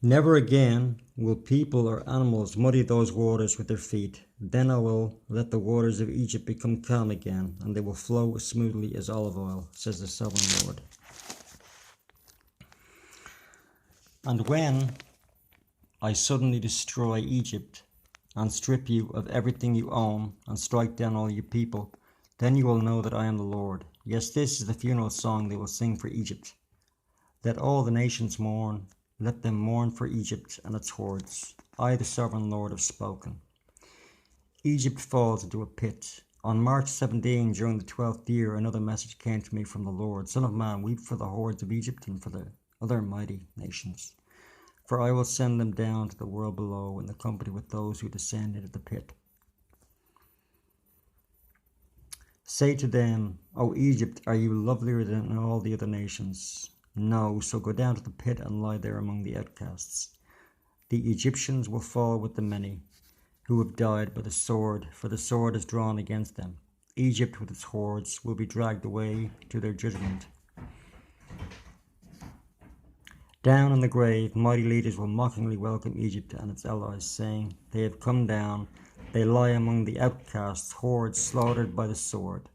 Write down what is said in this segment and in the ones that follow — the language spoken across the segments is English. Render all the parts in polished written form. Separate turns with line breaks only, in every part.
Never again will people or animals muddy those waters with their feet. Then I will let the waters of Egypt become calm again, and they will flow as smoothly as olive oil, says the sovereign Lord. And when I suddenly destroy Egypt, and strip you of everything you own, and strike down all your people, then you will know that I am the Lord. Yes, this is the funeral song they will sing for Egypt. Let all the nations mourn. Let them mourn for Egypt and its hordes. I, the sovereign Lord, have spoken. Egypt falls into a pit. On March 17, during the 12th year, another message came to me from the Lord. Son of man, weep for the hordes of Egypt and for the other mighty nations. For I will send them down to the world below in the company with those who descend into the pit. Say to them, O Egypt, are you lovelier than all the other nations? No, so go down to the pit and lie there among the outcasts. The Egyptians will fall with the many who have died by the sword, for the sword is drawn against them. Egypt with its hordes will be dragged away to their judgment. Down in the grave, mighty leaders will mockingly welcome Egypt and its allies, saying, They have come down, they lie among the outcasts, hordes slaughtered by the sword.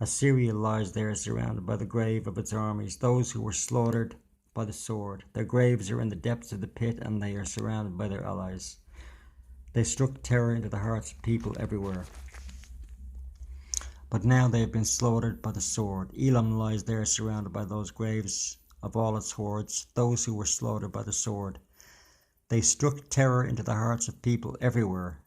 Assyria lies there surrounded by the grave of its armies, those who were slaughtered by the sword. Their graves are in the depths of the pit, and they are surrounded by their allies. They struck terror into the hearts of people everywhere. But now they have been slaughtered by the sword. Elam lies there surrounded by those graves of all its hordes, those who were slaughtered by the sword. They struck terror into the hearts of people everywhere.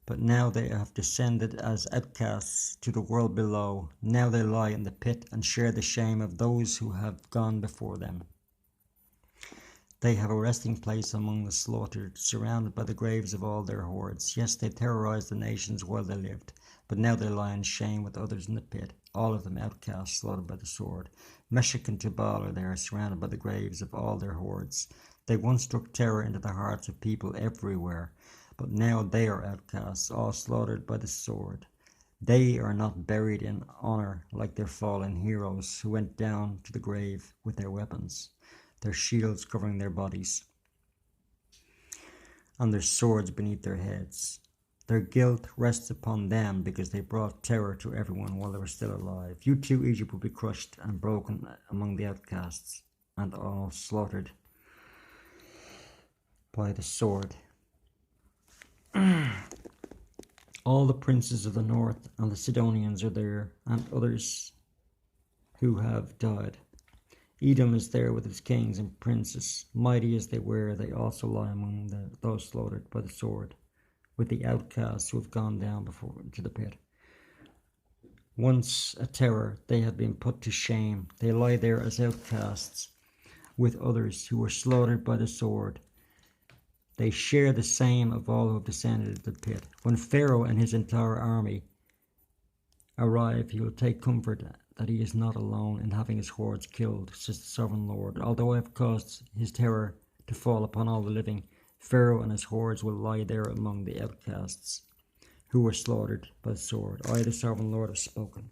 But now they have descended as outcasts to the world below. Now they lie in the pit and share the shame of those who have gone before them. They have a resting place among the slaughtered, surrounded by the graves of all their hordes. Yes, they terrorized the nations while they lived, but now they lie in shame with others in the pit, all of them outcasts, slaughtered by the sword. Meshech and Tubal are there, surrounded by the graves of all their hordes. They once struck terror into the hearts of people everywhere, but now they are outcasts, all slaughtered by the sword. They are not buried in honor like their fallen heroes who went down to the grave with their weapons, their shields covering their bodies, and their swords beneath their heads. Their guilt rests upon them because they brought terror to everyone while they were still alive. You too, Egypt, will be crushed and broken among the outcasts, and all slaughtered by the sword. All the princes of the north and the Sidonians are there, and others who have died. Edom is there with its kings and princes. Mighty as they were, they also lie among those slaughtered by the sword, with the outcasts who have gone down before to the pit. Once a terror, they have been put to shame. They lie there as outcasts with others who were slaughtered by the sword. They share the same of all who have descended into the pit. When Pharaoh and his entire army arrive, he will take comfort that he is not alone in having his hordes killed, says the sovereign Lord. Although I have caused his terror to fall upon all the living, Pharaoh and his hordes will lie there among the outcasts who were slaughtered by the sword. I, the sovereign Lord, have spoken.